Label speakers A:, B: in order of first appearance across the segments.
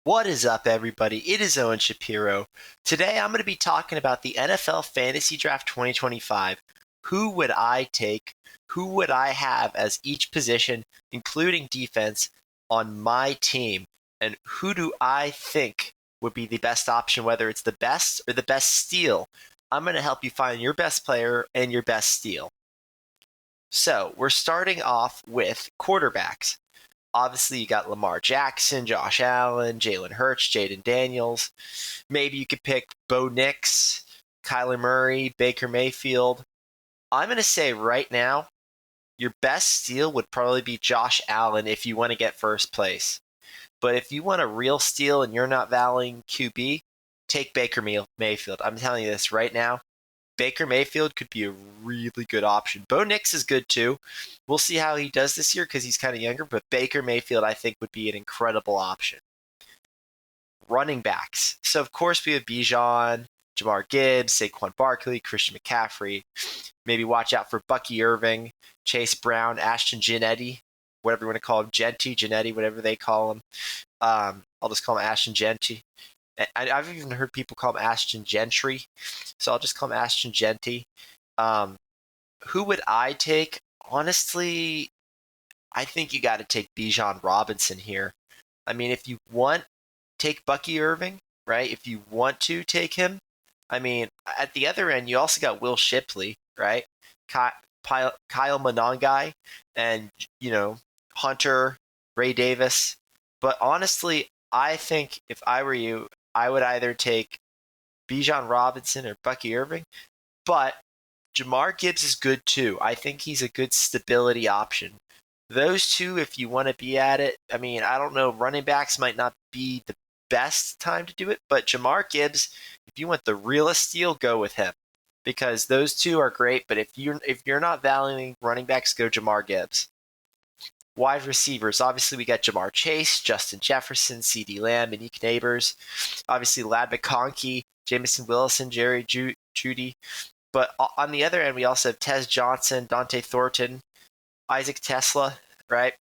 A: What is up, everybody? It is Owen Shapiro. Today, I'm going to be talking about the NFL Fantasy Draft 2025. Who would I take? Who would I have as each position, including defense, on my team? And who do I think would be the best option, whether it's the best or the best steal? I'm going to help you find your best player and your best steal. So, we're starting off with quarterbacks. Obviously, you got Lamar Jackson, Josh Allen, Jalen Hurts, Jaden Daniels. Maybe you could pick Bo Nix, Kyler Murray, Baker Mayfield. I'm going to say right now, your best steal would probably be Josh Allen if you want to get first place. But if you want a real steal and you're not valuing QB, take Baker Mayfield. I'm telling you this right now. Baker Mayfield could be a really good option. Bo Nix is good too. We'll see how he does this year because he's kind of younger, but Baker Mayfield, I think, would be an incredible option. Running backs. So, of course, we have Bijan, Jamar Gibbs, Saquon Barkley, Christian McCaffrey. Maybe watch out for Bucky Irving, Chase Brown, Ashton Ginetti, whatever you want to call him, Genetti, whatever they call him. I'll just call him Ashton Genty. I've even heard people call him Ashton Gentry, so I'll just call him Ashton Genty. Who would I take? Honestly, I think you got to take Bijan Robinson here. I mean, if you want, take Bucky Irving, right? If you want to take him, I mean, at the other end, you also got Will Shipley, right? Kyle Monangai, and Hunter, Ray Davis. But honestly, I think if I were you, I would either take Bijan Robinson or Bucky Irving. But Jamar Gibbs is good too. I think he's a good stability option. Those two, if you want to be at it, I mean, I don't know, running backs might not be the best time to do it, but Jamar Gibbs, if you want the realest steal, go with him. Because those two are great, but if you're not valuing running backs, go Jamar Gibbs. Wide receivers, obviously we got Jamar Chase, Justin Jefferson, CeeDee Lamb, Monique Neighbors. Obviously Ladd McConkey, Jameson Wilson, Jerry Jeudy. But on the other end, we also have Tez Johnson, Dante Thornton, Isaac Tesla, right?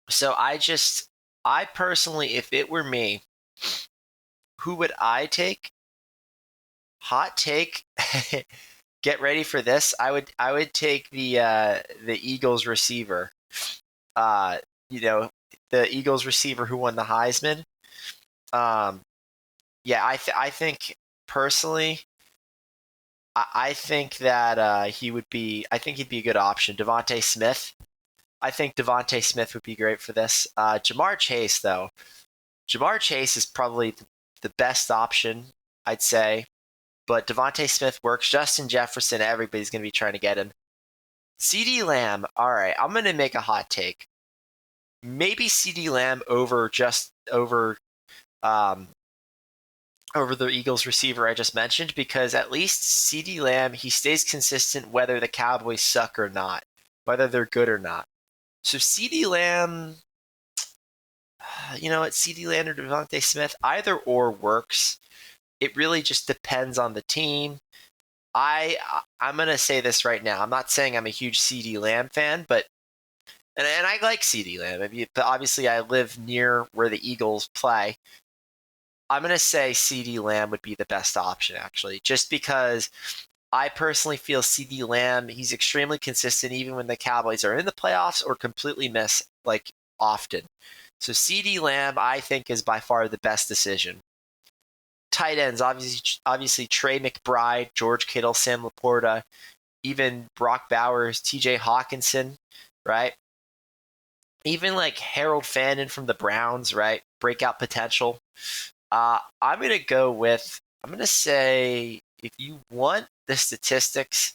A: So I personally, if it were me, who would I take? Hot take. Get ready for this. I would take the Eagles receiver. The Eagles receiver who won the Heisman. I think personally, I think that he'd be a good option. Devontae Smith. I think Devontae Smith would be great for this. Jamar Chase, though. Jamar Chase is probably the best option, I'd say. But Devontae Smith works. Justin Jefferson, everybody's going to be trying to get him. CeeDee Lamb, all right, I'm going to make a hot take. Maybe CeeDee Lamb over the Eagles receiver I just mentioned, because at least CeeDee Lamb, he stays consistent whether the Cowboys suck or not, whether they're good or not. So CeeDee Lamb, CeeDee Lamb or Devontae Smith, either or works. It really just depends on the team. I'm going to say this right now. I'm not saying I'm a huge CeeDee Lamb fan, but and I like CeeDee Lamb. I mean, obviously, I live near where the Eagles play. I'm going to say CeeDee Lamb would be the best option, actually, just because I personally feel CeeDee Lamb, he's extremely consistent even when the Cowboys are in the playoffs or completely miss, like, often. So CeeDee Lamb, I think, is by far the best decision. Tight ends, obviously Trey McBride, George Kittle, Sam Laporta, even Brock Bowers, TJ Hawkinson, right? Even like Harold Fannin from the Browns, right? Breakout potential. I'm going to say if you want the statistics,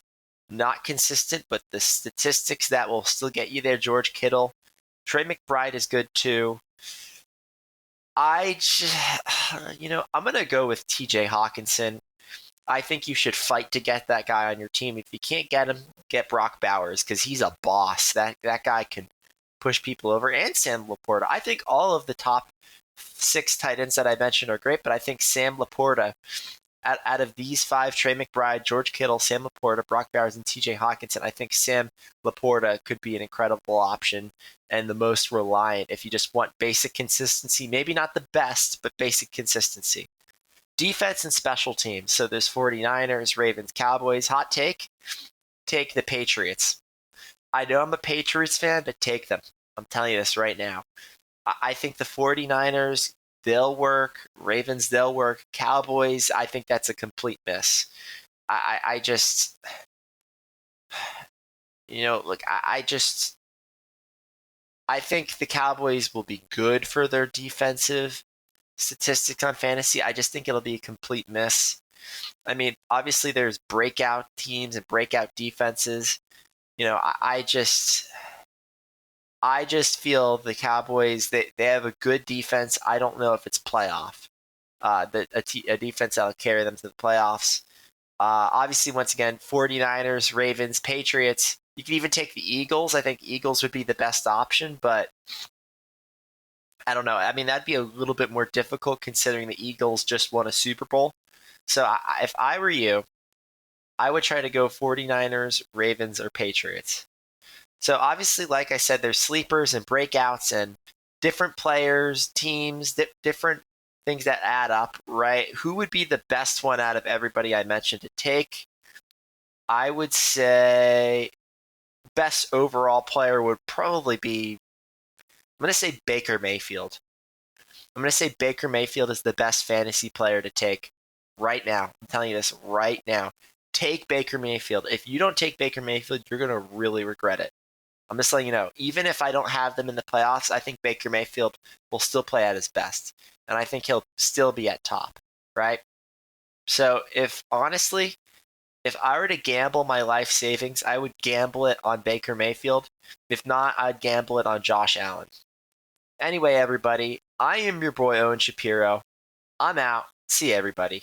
A: not consistent, but the statistics that will still get you there, George Kittle. Trey McBride is good too. I'm going to go with TJ Hawkinson. I think you should fight to get that guy on your team. If you can't get him, get Brock Bowers because he's a boss. That guy can push people over. And Sam Laporta. I think all of the top 6 tight ends that I mentioned are great, but I think Sam Laporta Out of these five, Trey McBride, George Kittle, Sam Laporta, Brock Bowers, and TJ Hawkinson, I think Sam Laporta could be an incredible option and the most reliant if you just want basic consistency. Maybe not the best, but basic consistency. Defense and special teams. So there's 49ers, Ravens, Cowboys. Hot take the Patriots. I know I'm a Patriots fan, but take them. I'm telling you this right now. I think the 49ers, they'll work. Ravens, they'll work. Cowboys, I think that's a complete miss. I just, look, I think the Cowboys will be good for their defensive statistics on fantasy. I just think it'll be a complete miss. I mean, obviously there's breakout teams and breakout defenses. I just feel the Cowboys, they have a good defense. I don't know if it's playoff. A defense that'll carry them to the playoffs. Obviously, once again, 49ers, Ravens, Patriots. You can even take the Eagles. I think Eagles would be the best option, but I don't know. I mean, that'd be a little bit more difficult considering the Eagles just won a Super Bowl. So if I were you, I would try to go 49ers, Ravens, or Patriots. So obviously, like I said, there's sleepers and breakouts and different players, teams, different things that add up, right? Who would be the best one out of everybody I mentioned to take? I would say best overall player would probably be, I'm going to say Baker Mayfield. I'm going to say Baker Mayfield is the best fantasy player to take right now. I'm telling you this right now. Take Baker Mayfield. If you don't take Baker Mayfield, you're going to really regret it. I'm just letting you know, even if I don't have them in the playoffs, I think Baker Mayfield will still play at his best. And I think he'll still be at top, right? So if I were to gamble my life savings, I would gamble it on Baker Mayfield. If not, I'd gamble it on Josh Allen. Anyway, everybody, I am your boy Owen Shapiro. I'm out. See you, everybody.